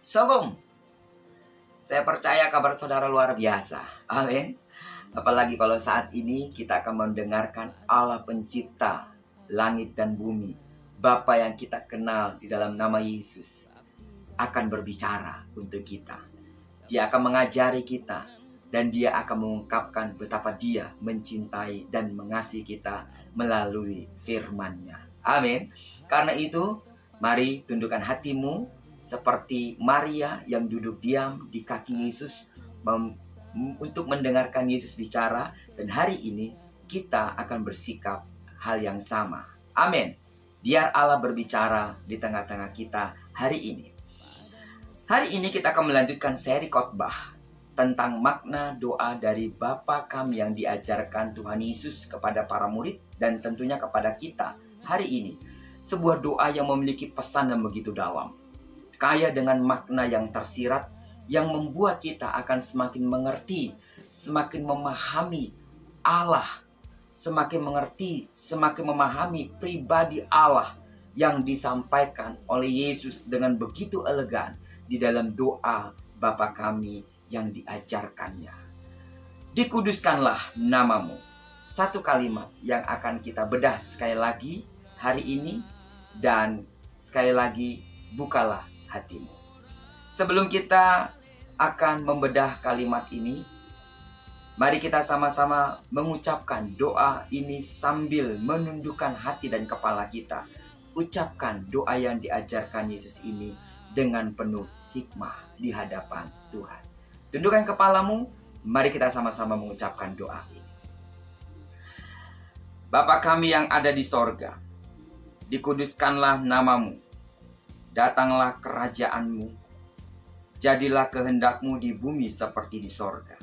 Shalom. Saya percaya kabar saudara luar biasa. Amin. Apalagi kalau saat ini kita akan mendengarkan Allah pencipta langit dan bumi, Bapa yang kita kenal di dalam nama Yesus, akan berbicara untuk kita. Dia akan mengajari kita, dan Dia akan mengungkapkan betapa Dia mencintai dan mengasihi kita melalui firman-Nya. Amin. Karena itu, mari tundukkan hatimu seperti Maria yang duduk diam di kaki Yesus untuk mendengarkan Yesus bicara. Dan hari ini kita akan bersikap hal yang sama. Amin. Biar Allah berbicara di tengah-tengah kita hari ini. Hari ini kita akan melanjutkan seri khotbah tentang makna doa dari Bapa kami yang diajarkan Tuhan Yesus kepada para murid dan tentunya kepada kita hari ini. Sebuah doa yang memiliki pesan yang begitu dalam, kaya dengan makna yang tersirat, yang membuat kita akan semakin mengerti, semakin memahami Allah, semakin mengerti, semakin memahami pribadi Allah yang disampaikan oleh Yesus dengan begitu elegan di dalam doa Bapa kami yang diajarkannya. Dikuduskanlah namamu. Satu kalimat yang akan kita bedah sekali lagi hari ini, dan sekali lagi bukalah hatimu. Sebelum kita akan membedah kalimat ini, mari kita sama-sama mengucapkan doa ini sambil menundukkan hati dan kepala kita. Ucapkan doa yang diajarkan Yesus ini dengan penuh hikmah di hadapan Tuhan. Tundukkan kepalamu, mari kita sama-sama mengucapkan doa ini. Bapa kami yang ada di sorga, dikuduskanlah namamu. Datanglah kerajaanmu, jadilah kehendakmu di bumi seperti di sorga.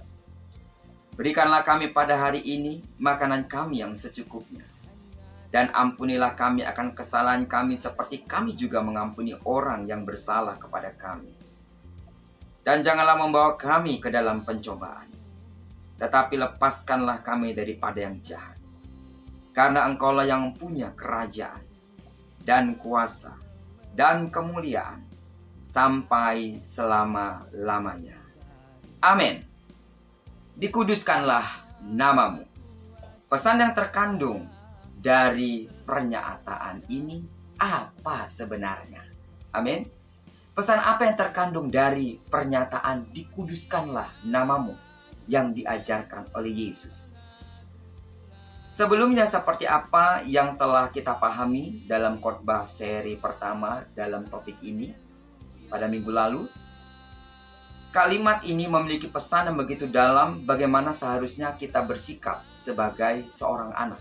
Berikanlah kami pada hari ini makanan kami yang secukupnya. Dan ampunilah kami akan kesalahan kami seperti kami juga mengampuni orang yang bersalah kepada kami. Dan janganlah membawa kami ke dalam pencobaan, tetapi lepaskanlah kami daripada yang jahat. Karena Engkaulah yang punya kerajaan dan kuasa dan kemuliaan sampai selama-lamanya. Amin. Dikuduskanlah namamu. Pesan yang terkandung dari pernyataan ini apa sebenarnya? Amin. Pesan apa yang terkandung dari pernyataan dikuduskanlah namamu yang diajarkan oleh Yesus? Sebelumnya seperti apa yang telah kita pahami dalam khotbah seri pertama dalam topik ini pada minggu lalu, kalimat ini memiliki pesan yang begitu dalam bagaimana seharusnya kita bersikap sebagai seorang anak.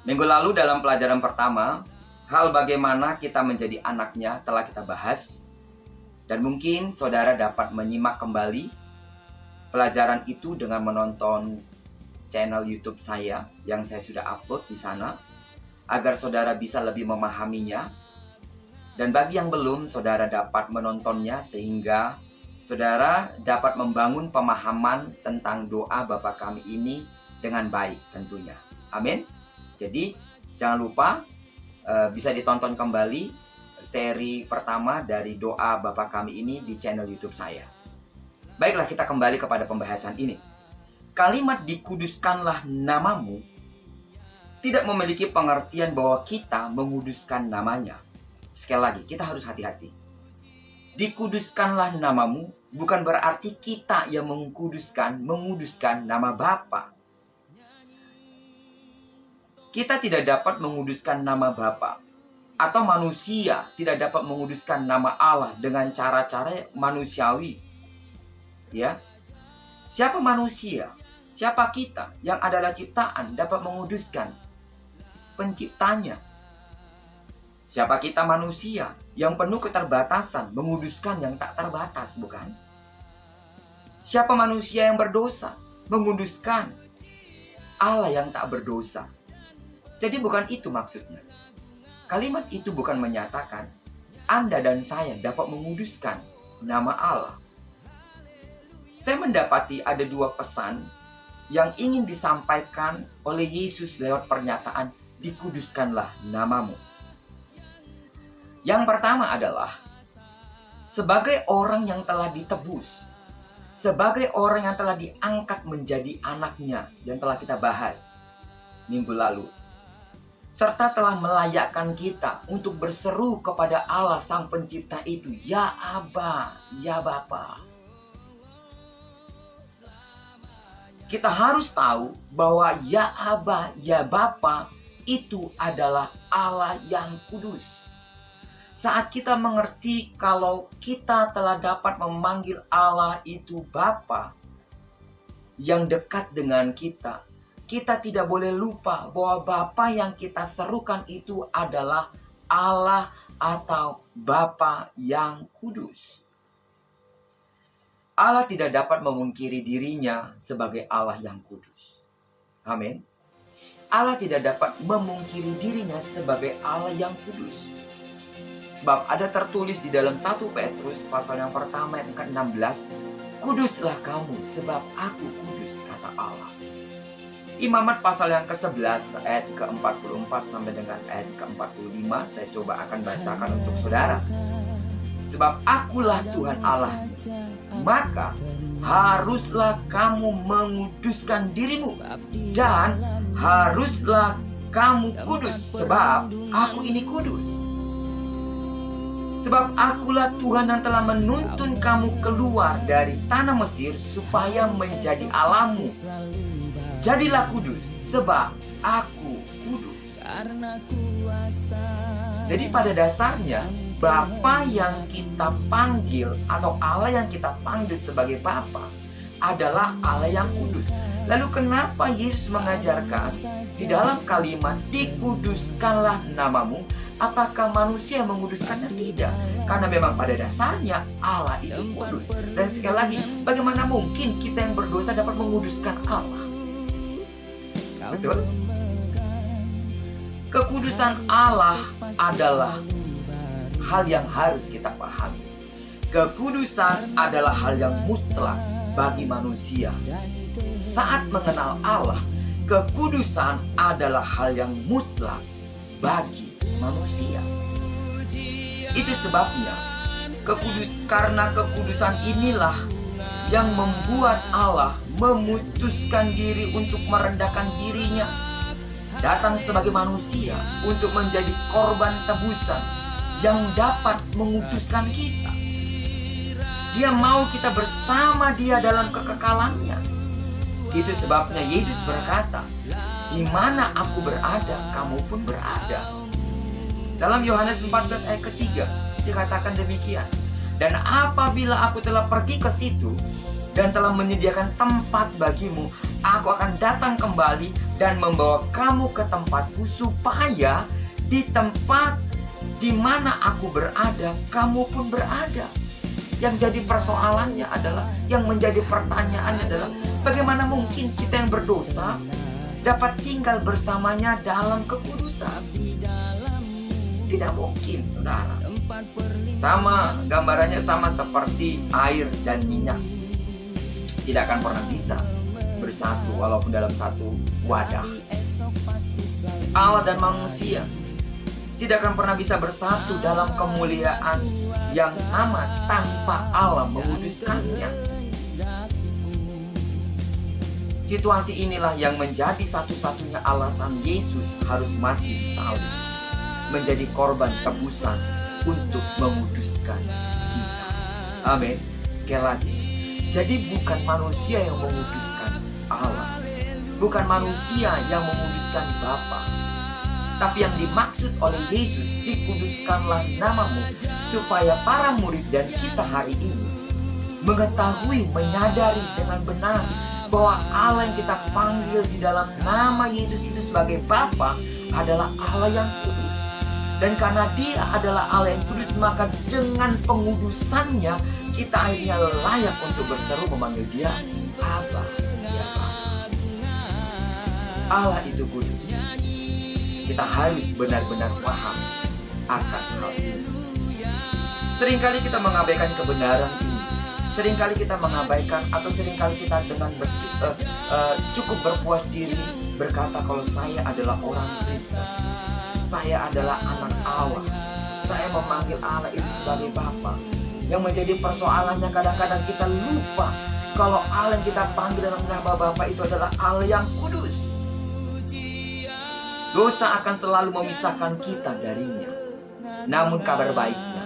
Minggu lalu dalam pelajaran pertama, hal bagaimana kita menjadi anaknya telah kita bahas, dan mungkin saudara dapat menyimak kembali pelajaran itu dengan menonton channel YouTube saya yang saya sudah upload di sana, agar saudara bisa lebih memahaminya. Dan bagi yang belum, saudara dapat menontonnya sehingga saudara dapat membangun pemahaman tentang doa Bapa kami ini dengan baik tentunya. Amin. Jadi jangan lupa bisa ditonton kembali seri pertama dari doa Bapa kami ini di channel YouTube saya. Baiklah, kita kembali kepada pembahasan ini. Kalimat dikuduskanlah namamu tidak memiliki pengertian bahwa kita menguduskan namanya. Sekali lagi, kita harus hati-hati. Dikuduskanlah namamu bukan berarti kita yang menguduskan nama Bapa. Kita tidak dapat menguduskan nama Bapa, atau manusia tidak dapat menguduskan nama Allah dengan cara-cara manusiawi. Ya. Siapa manusia? Siapa kita yang adalah ciptaan dapat menguduskan penciptanya? Siapa kita manusia yang penuh keterbatasan menguduskan yang tak terbatas, bukan? Siapa manusia yang berdosa menguduskan Allah yang tak berdosa? Jadi bukan itu maksudnya. Kalimat itu bukan menyatakan Anda dan saya dapat menguduskan nama Allah. Saya mendapati ada dua pesan yang ingin disampaikan oleh Yesus lewat pernyataan dikuduskanlah namamu. Yang pertama adalah sebagai orang yang telah ditebus, sebagai orang yang telah diangkat menjadi anaknya yang telah kita bahas minggu lalu, serta telah melayakkan kita untuk berseru kepada Allah Sang Pencipta itu, ya Aba, ya Bapa. Kita harus tahu bahwa ya Aba, ya Bapa itu adalah Allah yang kudus. Saat kita mengerti kalau kita telah dapat memanggil Allah itu Bapa yang dekat dengan kita, kita tidak boleh lupa bahwa Bapa yang kita serukan itu adalah Allah atau Bapa yang kudus. Allah tidak dapat memungkiri dirinya sebagai Allah yang kudus. Amin. Allah tidak dapat memungkiri dirinya sebagai Allah yang kudus. Sebab ada tertulis di dalam 1 Petrus pasal yang pertama ayat ke-16, kuduslah kamu sebab aku kudus, kata Allah. Imamat pasal yang ke-11 ayat ke-44 sampai dengan ayat ke-45 saya coba akan bacakan untuk saudara. Sebab akulah Tuhan Allah, maka haruslah kamu menguduskan dirimu dan haruslah kamu kudus sebab aku ini kudus. Sebab akulah Tuhan yang telah menuntun kamu keluar dari tanah Mesir supaya menjadi Allahmu. Jadilah kudus, sebab aku kudus. Jadi pada dasarnya, Bapa yang kita panggil atau Allah yang kita panggil sebagai Bapa adalah Allah yang kudus. Lalu kenapa Yesus mengajarkan di dalam kalimat dikuduskanlah namamu? Apakah manusia menguduskannya? Tidak. Karena memang pada dasarnya Allah itu kudus. Dan sekali lagi, bagaimana mungkin kita yang berdosa dapat menguduskan Allah? Betul? Kekudusan Allah adalah hal yang harus kita pahami. Kekudusan adalah hal yang mutlak bagi manusia. Saat mengenal Allah, kekudusan adalah hal yang mutlak bagi manusia. Itu sebabnya karena kekudusan inilah yang membuat Allah memutuskan diri untuk merendahkan dirinya, datang sebagai manusia untuk menjadi korban tebusan yang dapat menguduskan kita. Dia mau kita bersama Dia dalam kekekalannya. Itu sebabnya Yesus berkata, di mana aku berada, kamu pun berada. Dalam Yohanes 14 ayat ketiga dikatakan demikian. Dan apabila aku telah pergi ke situ dan telah menyediakan tempat bagimu, aku akan datang kembali dan membawa kamu ke tempatku, supaya di tempat di mana aku berada, kamu pun berada. Yang jadi persoalannya adalah, yang menjadi pertanyaan adalah, bagaimana mungkin kita yang berdosa dapat tinggal bersamanya dalam kekudusan? Tidak mungkin, saudara. Sama, gambarannya sama seperti air dan minyak. Tidak akan pernah bisa bersatu walaupun dalam satu wadah. Allah dan manusia tidak akan pernah bisa bersatu dalam kemuliaan yang sama tanpa Allah menguduskannya. Situasi inilah yang menjadi satu-satunya alasan Yesus harus mati salib, menjadi korban tebusan untuk menguduskan kita. Amin. Sekali lagi, jadi bukan manusia yang menguduskan Allah, bukan manusia yang menguduskan Bapa, tapi yang dimaksud oleh Yesus, dikuduskanlah namamu, supaya para murid dan kita hari ini mengetahui, menyadari dengan benar bahwa Allah yang kita panggil di dalam nama Yesus itu sebagai Bapa adalah Allah yang kudus. Dan karena Dia adalah Allah yang kudus, maka dengan pengudusannya kita akhirnya layak untuk berseru memanggil Dia Aba, ya Bapa. Allah itu kudus. Kita harus benar-benar paham akan hal ini. Seringkali kita mengabaikan kebenaran ini. Seringkali kita mengabaikan, atau seringkali kita dengan cukup berpuas diri berkata kalau saya adalah orang Kristen, saya adalah anak Allah, saya memanggil Allah itu sebagai Bapa. Yang menjadi persoalannya kadang-kadang kita lupa kalau Allah yang kita panggil dalam nama Bapa itu adalah Allah yang kudus. Dosa akan selalu memisahkan kita darinya. Namun kabar baiknya,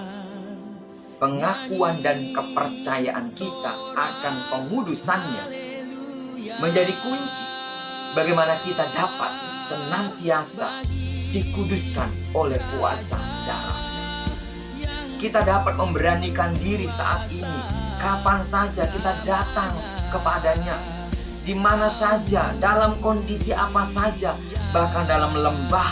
pengakuan dan kepercayaan kita akan pengudusannya menjadi kunci bagaimana kita dapat senantiasa dikuduskan oleh kuasa darah. Kita dapat memberanikan diri saat ini, kapan saja kita datang kepadanya, di mana saja, dalam kondisi apa saja, bahkan dalam lembah,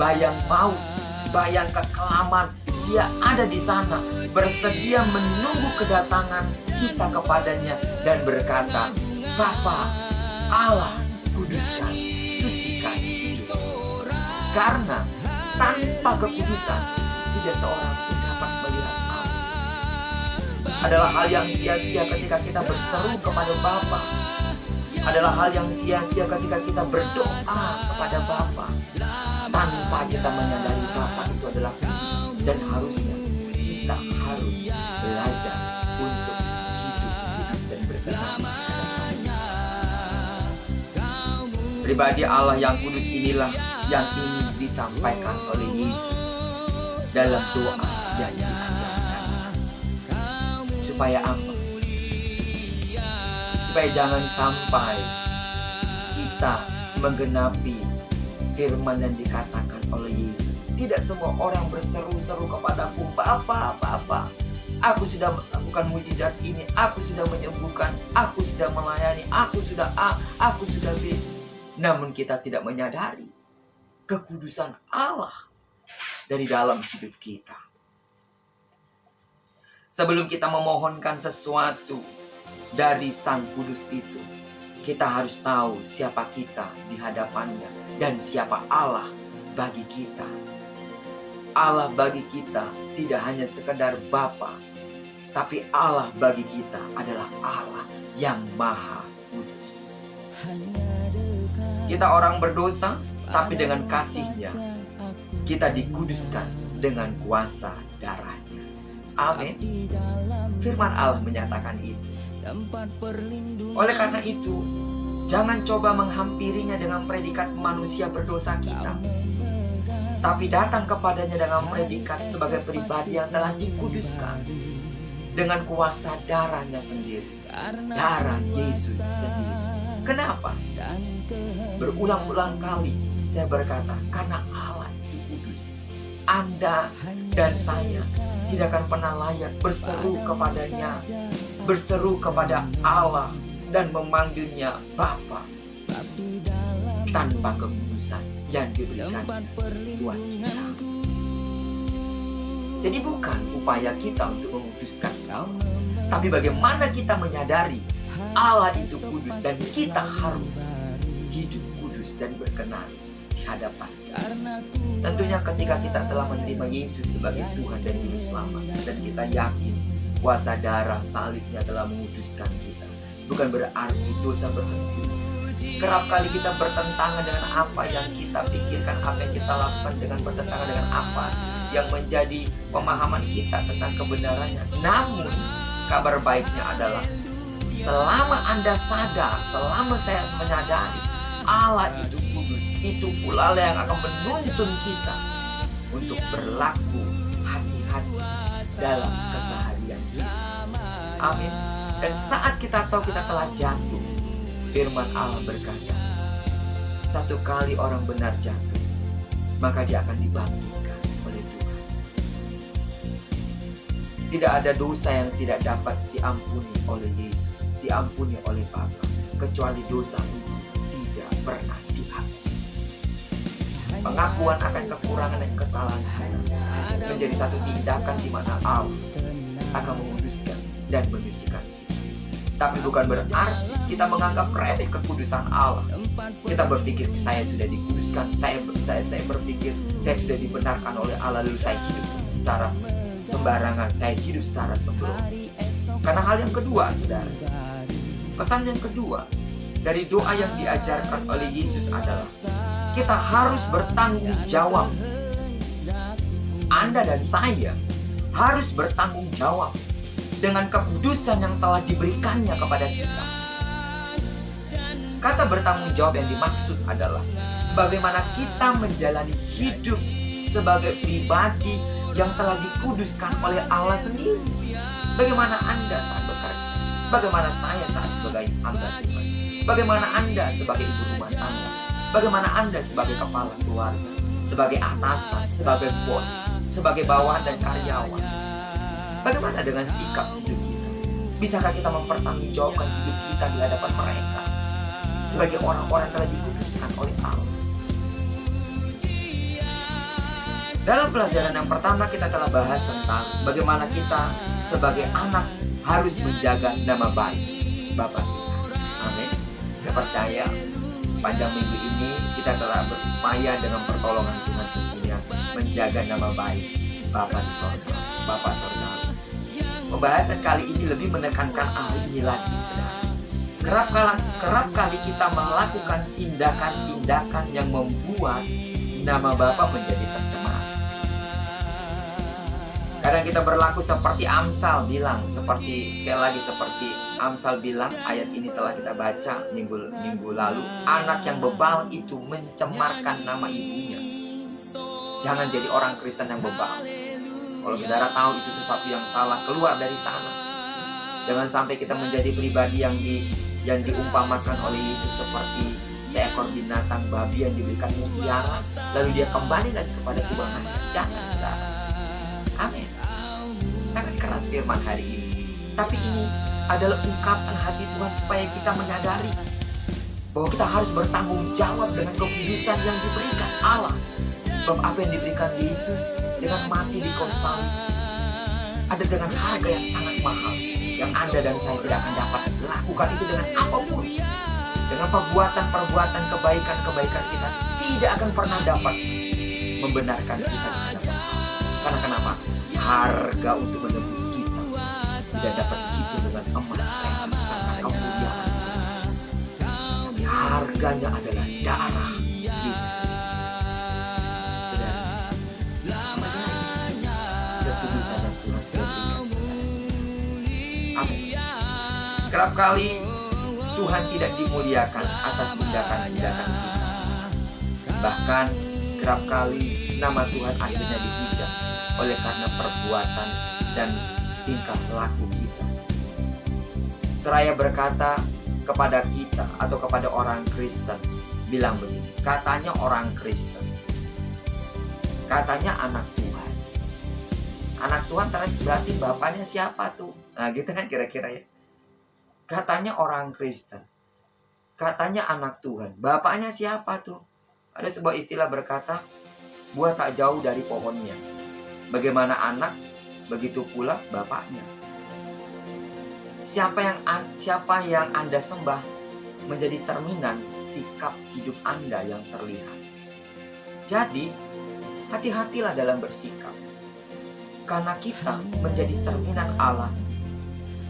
bayang maut, bayang kekelaman, Dia ada di sana, bersedia menunggu kedatangan kita kepadanya dan berkata, Bapa, Allah, kuduskan, sucikan hidup. Karena tanpa kekudusan, tidak seorang pun dapat melihat Allah. Adalah hal yang sia-sia ketika kita berseru kepada Bapa. Adalah hal yang sia-sia ketika kita berdoa kepada Bapa tanpa kita menyadari Bapa itu adalah kudus. Dan harusnya kita harus belajar untuk hidup kudus dan berkenan. Pribadi Allah yang kudus inilah yang ingin disampaikan oleh Yesus dalam doa yang diajarkan. Supaya apa? Supaya jangan sampai kita menggenapi firman yang dikatakan oleh Yesus. Tidak semua orang berseru-seru kepadaku, Bapa, Bapa, aku sudah melakukan mujizat ini, aku sudah menyembuhkan, aku sudah melayani, aku sudah A, aku sudah B. Namun kita tidak menyadari kekudusan Allah dari dalam hidup kita. Sebelum kita memohonkan sesuatu dari Sang Kudus itu, kita harus tahu siapa kita di hadapannya dan siapa Allah bagi kita. Allah bagi kita tidak hanya sekedar Bapa, tapi Allah bagi kita adalah Allah yang Maha Kudus. Kita orang berdosa, tapi dengan kasih-Nya kita dikuduskan dengan kuasa darah-Nya. Amin. Firman Allah menyatakan itu. Oleh karena itu, jangan coba menghampirinya dengan predikat manusia berdosa kita, tapi datang kepadanya dengan predikat sebagai pribadi yang telah dikuduskan dengan kuasa darah-Nya sendiri, darah Yesus sendiri. Kenapa? Berulang-ulang kali saya berkata, karena Allah itu kudus. Anda dan saya tidak akan pernah layak berseru kepadanya, berseru kepada Allah dan memanggilnya Bapa tanpa kekudusan yang diberikan buat kita. Jadi bukan upaya kita untuk menguduskan kau, tapi bagaimana kita menyadari Allah itu kudus dan kita harus hidup kudus dan berkenan di hadapan. Tentunya ketika kita telah menerima Yesus sebagai Tuhan dan Juru Selamat, dan kita yakin kuasa darah salibnya telah menguduskan kita, bukan berarti dosa berhenti. Kerap kali kita bertentangan dengan apa yang kita pikirkan, apa yang kita lakukan, dengan bertentangan dengan apa yang menjadi pemahaman kita tentang kebenarannya. Namun kabar baiknya adalah selama Anda sadar, selama saya menyadari Allah itu kudus, itu pula yang akan menuntun kita untuk berlaku hati-hati dalam keseharian kita. Amin. Dan saat kita tahu kita telah jatuh, firman Allah berkata, satu kali orang benar jatuh, maka dia akan dibangkitkan oleh Tuhan. Tidak ada dosa yang tidak dapat diampuni oleh Yesus, diampuni oleh Bapa, kecuali dosa itu tidak pernah dihapus. Pengakuan akan kekurangan dan kesalahan kita menjadi satu tindakan di mana Allah akan menguduskan dan menyucikan kita. Tapi bukan berarti kita menganggap remeh kekudusan Allah. Kita berpikir saya sudah dikuduskan, saya berpikir saya sudah dibenarkan oleh Allah, lalu saya hidup secara sembarangan, saya hidup secara sembrono. Karena hal yang kedua, saudara, pesan yang kedua dari doa yang diajarkan oleh Yesus adalah kita harus bertanggung jawab. Anda dan saya harus bertanggung jawab dengan kekudusan yang telah diberikannya kepada kita. Kata bertanggung jawab yang dimaksud adalah bagaimana kita menjalani hidup sebagai pribadi yang telah dikuduskan oleh Allah sendiri. Bagaimana Anda saat bekerja? Bagaimana saya saat sebagai hamba Tuhan? Bagaimana Anda sebagai ibu rumah tangga? Bagaimana Anda sebagai kepala keluarga? Sebagai atasan, sebagai bos, sebagai bawahan dan karyawan? Bagaimana dengan sikap hidup kita? Bisakah kita mempertanggungjawabkan hidup kita di hadapan mereka sebagai orang-orang yang telah dikuduskan oleh Allah? Dalam pelajaran yang pertama kita telah bahas tentang bagaimana kita sebagai anak harus menjaga nama baik Bapa kita. Amin. Saya percaya sepanjang minggu ini kita telah berupaya dengan pertolongan Tuhan tentunya menjaga nama baik Bapa di sorga, Bapa sorgawi. Pembahasan kali ini lebih menekankan hal ini lagi, saudara. Kerap kali kita melakukan tindakan-tindakan yang membuat nama Bapa menjadi tercemar. Kadang kita berlaku seperti Amsal bilang, seperti Amsal bilang, ayat ini telah kita baca minggu lalu. Anak yang bebal itu mencemarkan nama ibunya. Jangan jadi orang Kristen yang bebal. Kalau saudara tahu itu sesuatu yang salah, keluar dari sana. Jangan sampai kita menjadi pribadi yang diumpamakan oleh Yesus seperti seekor binatang babi yang diberikan mutiara, lalu dia kembali lagi kepada tuangannya. Jangan, saudara. Amin. Sangat keras firman hari ini. Tapi ini adalah ungkapan hati Tuhan supaya kita menyadari bahwa kita harus bertanggung jawab dengan kekudusan yang diberikan Allah. Sebab apa yang diberikan Yesus dengan mati di kayu salib ada dengan harga yang sangat mahal, yang Anda dan saya tidak akan dapat lakukan itu dengan apapun. Dengan perbuatan kebaikan kita tidak akan pernah dapat membenarkan kita di hadapan Allah. Karena kenapa? Harga untuk menebus kita tidak dapat dihitung dengan emas, perak, serta kemuliaan. Tapi harganya adalah darah Yesus. Saudara, kekudusan yang Tuhan sudah berikan. Amin. Kerap kali Tuhan tidak dimuliakan atas tindakan-tindakan kita. Bahkan kerap kali nama Tuhan akhirnya dihujat oleh karena perbuatan dan tingkah laku kita. Seraya berkata kepada kita atau kepada orang Kristen, bilang begini, katanya orang Kristen, katanya anak Tuhan. Anak Tuhan berarti bapaknya siapa tuh? Nah gitu kan kira-kira ya. Katanya orang Kristen, katanya anak Tuhan, bapaknya siapa tuh? Ada sebuah istilah berkata, buah tak jauh dari pohonnya. Bagaimana anak, begitu pula bapaknya. Siapa yang Anda sembah menjadi cerminan sikap hidup Anda yang terlihat. Jadi, hati-hatilah dalam bersikap. Karena kita menjadi cerminan Allah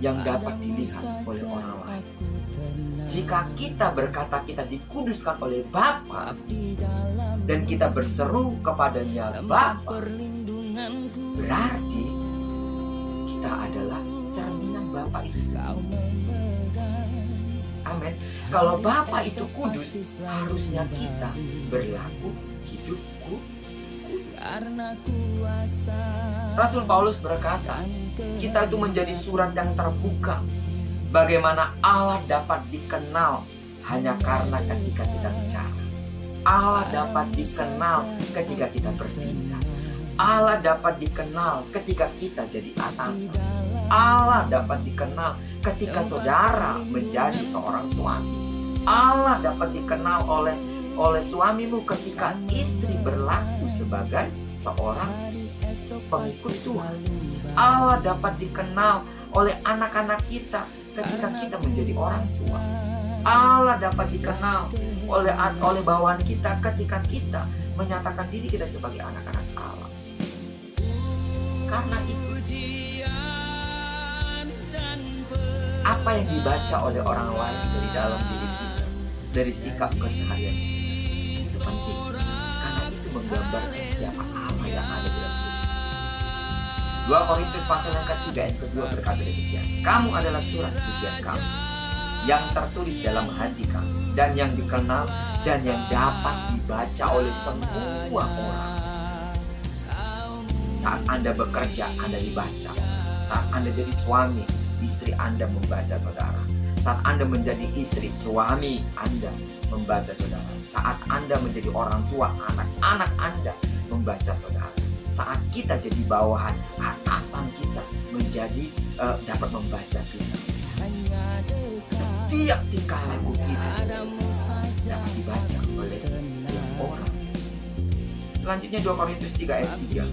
yang dapat dilihat oleh orang lain. Jika kita berkata kita dikuduskan oleh Bapa dan kita berseru kepadanya Bapa, berarti kita adalah cerminan Bapa itu sendiri. Amin. Kalau Bapa itu kudus, harusnya kita berlaku hidup kudus. Rasul Paulus berkata, kita itu menjadi surat yang terbuka. Bagaimana Allah dapat dikenal hanya karena ketika kita bicara. Allah dapat dikenal ketika kita bertindak. Allah dapat dikenal ketika kita jadi atasan. Allah dapat dikenal ketika saudara menjadi seorang suami. Allah dapat dikenal oleh suamimu ketika istri berlaku sebagai seorang pengikut Tuhan. Allah dapat dikenal oleh anak-anak kita ketika kita menjadi orang tua. Allah dapat dikenal oleh bawahan kita ketika kita menyatakan diri kita sebagai anak-anak Allah. Karena itu, apa yang dibaca oleh orang lain dari dalam diri kita, dari sikap keseharian, itu penting. Karena itu menggambarkan siapa Allah yang ada di dalam diri. 2 Korintus pasal yang ketiga ayat kedua berkata demikian. Kamu adalah surat pujian kami, yang tertulis dalam hati kami, dan yang dikenal dan yang dapat dibaca oleh semua orang. Saat Anda bekerja, Anda dibaca. Saat Anda jadi suami, istri Anda membaca saudara. Saat Anda menjadi istri, suami Anda membaca saudara. Saat Anda menjadi orang tua, anak-anak Anda membaca saudara. Saat kita jadi bawahan, atasan kita menjadi dapat membaca kita. Setiap tingkah laku kita dapat dibaca oleh setiap orang. Selanjutnya 2 Korintus 3 ayat 3.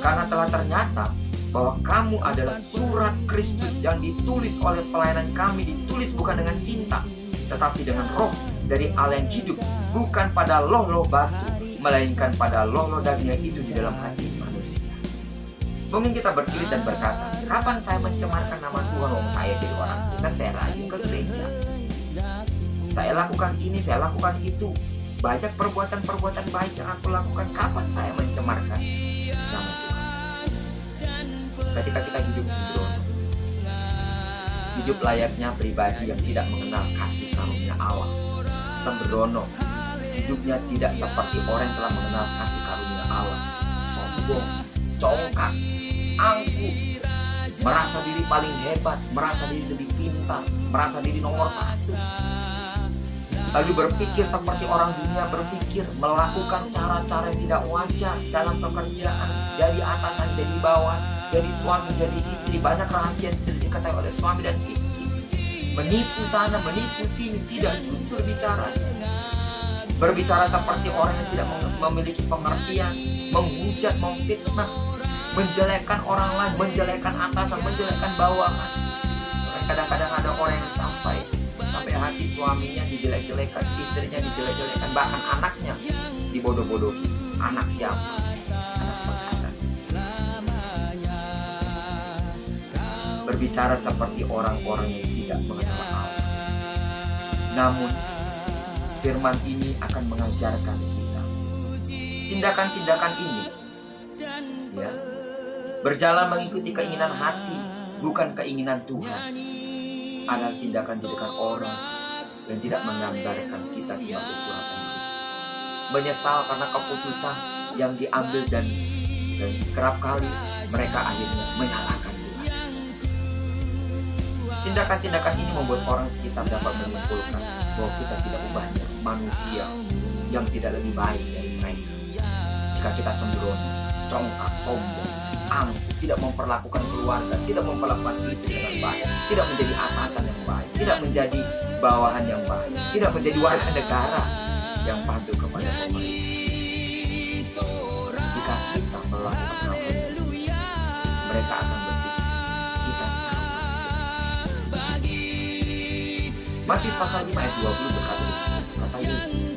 Karena telah ternyata bahwa kamu adalah surat Kristus yang ditulis oleh pelayanan kami, ditulis bukan dengan tinta, tetapi dengan roh dari Allah yang hidup, bukan pada loh-loh batu, melainkan pada loh-loh daging yang itu di dalam hati manusia. Mungkin kita berkilit dan berkata, kapan saya mencemarkan nama Tuhan? Wong saya jadi orang Kristen, saya rajin ke gereja, saya lakukan ini, saya lakukan itu, banyak perbuatan-perbuatan baik yang aku lakukan. Kapan saya mencemarkan nama Tuhan? Ketika kita hidup sembrono, hidup layaknya pribadi yang tidak mengenal kasih karunia Allah, sembrono, hidupnya tidak seperti orang yang telah mengenal kasih karunia Allah, sombong, congkak, angkuh, merasa diri paling hebat, merasa diri lebih pintar, merasa diri nomor 1, lalu berpikir seperti orang dunia berpikir, melakukan cara-cara yang tidak wajar dalam pekerjaan, jadi atasan, jadi bawah, jadi suami, jadi istri, banyak rahasia yang tidak diketahui oleh suami dan istri, menipu sana, menipu sini, tidak jujur bicara, berbicara seperti orang yang tidak memiliki pengertian, menghujat, memfitnah, menjelekkan orang lain, menjelekkan atasan, menjelekkan bawahan. Kadang-kadang ada orang yang sampai hati suaminya dijelek-jelekan, istrinya dijelek-jelekan, bahkan anaknya dibodoh-bodohi. Anak siapa? Anak saudara. Berbicara seperti orang-orang yang tidak mengenal Allah. Namun firman ini akan mengajarkan kita tindakan-tindakan ini, ya, berjalan mengikuti keinginan hati, bukan keinginan Tuhan, adalah tindakan-tindakan orang yang tidak menggambarkan kita sebagai suratan Kristus. Menyesal karena keputusan yang diambil dan kerap kali mereka akhirnya menyalahkan Tuhan. Tindakan-tindakan ini membuat orang sekitar dapat menyimpulkan bahwa kita tidak ubahnya manusia yang tidak lebih baik dari mereka. Jika kita sembrono, congkak, sombong, angkuh, tidak memperlakukan keluarga, tidak memperlakukan istri dengan baik, tidak menjadi atasan yang baik, tidak menjadi bawahan yang baik, tidak menjadi warga negara yang patuh kepada pemerintah. Jika kita melakukan hal itu, mereka akan berpikir kita sama. Matius pasal 5 ayat 20 berkata, kata Yesus,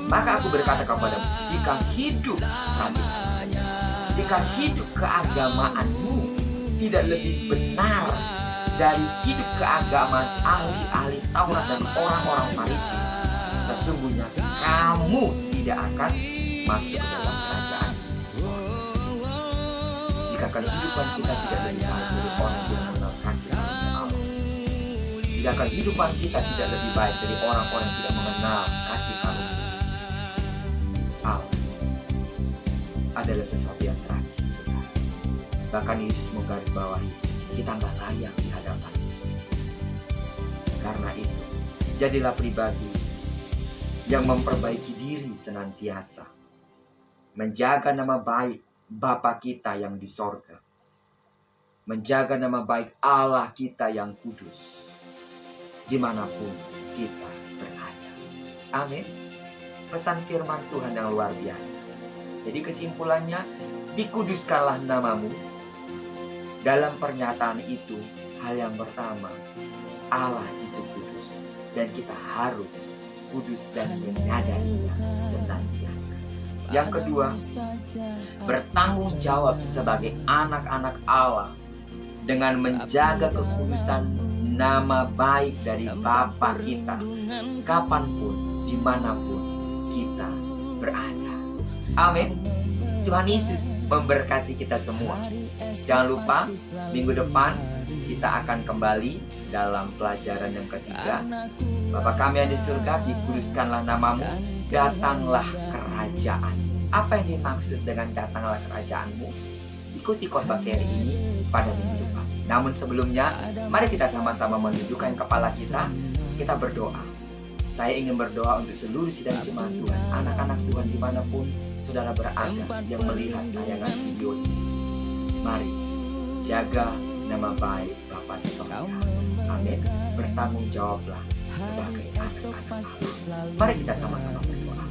maka aku berkata kepadamu, jika hidup jika hidup keagamaanmu tidak lebih benar dari hidup keagamaan ahli-ahli Taurat dan orang-orang Farisi, sesungguhnya kamu tidak akan masuk ke dalam kerajaan surga. Jika kehidupan kita tidak lebih baik dari orang yang mengenal kasih karunia Allah, jika kehidupan kita tidak lebih baik dari orang-orang yang tidak mengenal kasih karunia Allah, adalah sesuatu yang tragis. Bahkan Yesus menggarisbawahi, kita nggak layak di hadapan. Karena itu, jadilah pribadi yang memperbaiki diri senantiasa, menjaga nama baik Bapa kita yang di sorga, menjaga nama baik Allah kita yang kudus, dimanapun kita berada. Amin. Pesan firman Tuhan yang luar biasa. Jadi kesimpulannya, dikuduskanlah namamu. Dalam pernyataan itu, hal yang pertama, Allah itu kudus, dan kita harus kudus dan menyadarinya senantiasa. Yang kedua, bertanggung jawab sebagai anak-anak Allah dengan menjaga kekudusan nama baik dari Bapa kita, kapanpun, dimanapun kita berada. Amin. Tuhan Yesus memberkati kita semua. Jangan lupa, minggu depan kita akan kembali dalam pelajaran yang ketiga. Bapa kami yang di surga, dikuduskanlah namamu, datanglah kerajaan. Apa yang dimaksud dengan datanglah kerajaanmu? Ikuti khotbah seri ini pada minggu depan. Namun sebelumnya, mari kita sama-sama menundukkan kepala kita. Kita berdoa. Saya ingin berdoa untuk seluruh sidang jemaat Tuhan, anak-anak Tuhan dimanapun saudara berada yang melihat tayangan video ini. Mari jaga nama baik Bapa di sorga. Amin. Bertanggung jawablah sebagai anak-anak Allah. Mari kita sama-sama berdoa.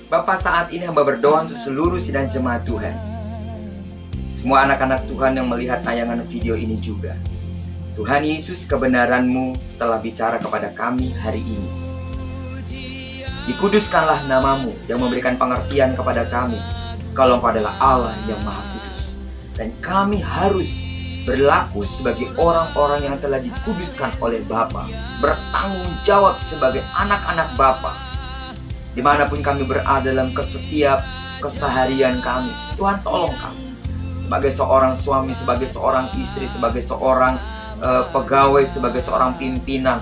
Bapa, saat ini hamba berdoa untuk seluruh sidang jemaat Tuhan. Semua anak-anak Tuhan yang melihat tayangan video ini juga. Tuhan Yesus, kebenaran-Mu telah bicara kepada kami hari ini. Dikuduskanlah namamu yang memberikan pengertian kepada kami kalau Engkau adalah Allah yang Maha Kudus. Dan kami harus berlaku sebagai orang-orang yang telah dikuduskan oleh Bapa, bertanggung jawab sebagai anak-anak Bapa. Dimanapun kami berada dalam setiap keseharian kami, Tuhan tolong kami. Sebagai seorang suami, sebagai seorang istri, sebagai seorang pegawai, sebagai seorang pimpinan,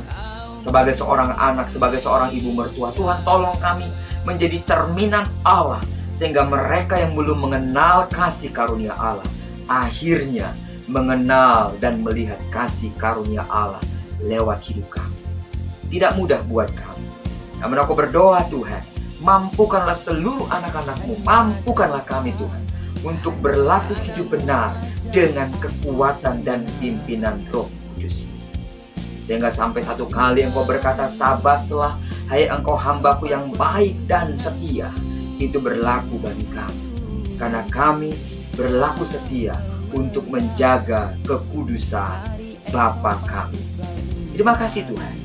sebagai seorang anak, sebagai seorang ibu mertua, Tuhan tolong kami menjadi cerminan Allah, sehingga mereka yang belum mengenal kasih karunia Allah akhirnya mengenal dan melihat kasih karunia Allah lewat hidup kami. Tidak mudah buat kami, namun aku berdoa, Tuhan, mampukanlah seluruh anak-anak-Mu, mampukanlah kami, Tuhan, untuk berlaku hidup benar dengan kekuatan dan pimpinan Roh Kudus. Sehingga sampai satu kali Engkau berkata, "Sabaslah, hai Engkau hambaku yang baik dan setia." Itu berlaku bagi kami, karena kami berlaku setia untuk menjaga kekudusan Bapa kami. Terima kasih Tuhan.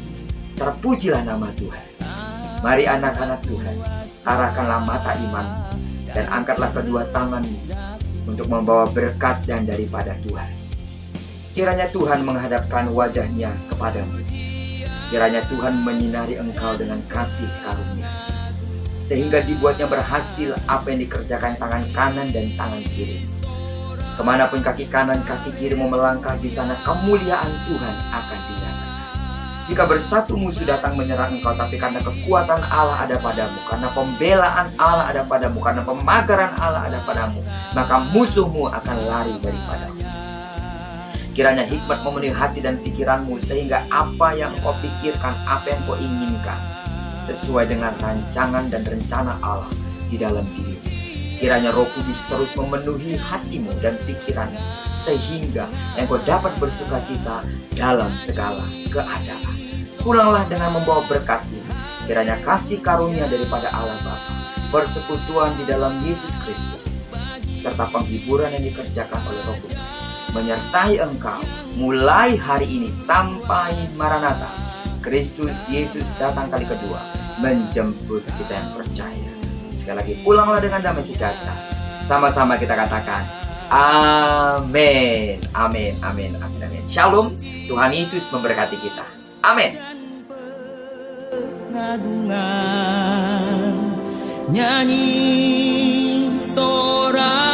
Terpujilah nama Tuhan. Mari anak-anak Tuhan, arahkanlah mata iman dan angkatlah kedua tanganmu untuk membawa berkat dan daripada Tuhan. Kiranya Tuhan menghadapkan wajahnya kepadamu. Kiranya Tuhan menyinari engkau dengan kasih karunia, sehingga dibuatnya berhasil apa yang dikerjakan tangan kanan dan tangan kiri. Kemanapun kaki kanan, kaki kirimu melangkah, di sana kemuliaan Tuhan akan dinyatakan. Jika bersatu musuh datang menyerang engkau, tapi karena kekuatan Allah ada padamu, karena pembelaan Allah ada padamu, karena pemagaran Allah ada padamu, maka musuhmu akan lari daripadamu. Kiranya hikmat memenuhi hati dan pikiranmu, sehingga apa yang kau pikirkan, apa yang kau inginkan, sesuai dengan rancangan dan rencana Allah di dalam dirimu. Kiranya Roh Kudus terus memenuhi hatimu dan pikiranmu, sehingga engkau dapat bersuka cita dalam segala keadaan. Pulanglah dengan membawa berkat ini. Kiranya kasih karunia daripada Allah Bapa, persekutuan di dalam Yesus Kristus, serta penghiburan yang dikerjakan oleh Roh Kudus menyertai engkau mulai hari ini sampai Maranatha, Kristus Yesus datang kali kedua menjemput kita yang percaya. Sekali lagi, pulanglah dengan damai sejahtera. Sama-sama kita katakan amin, amin, amin, amin, amin. Shalom. Tuhan Yesus memberkati kita. Amin. Nyanyi sorak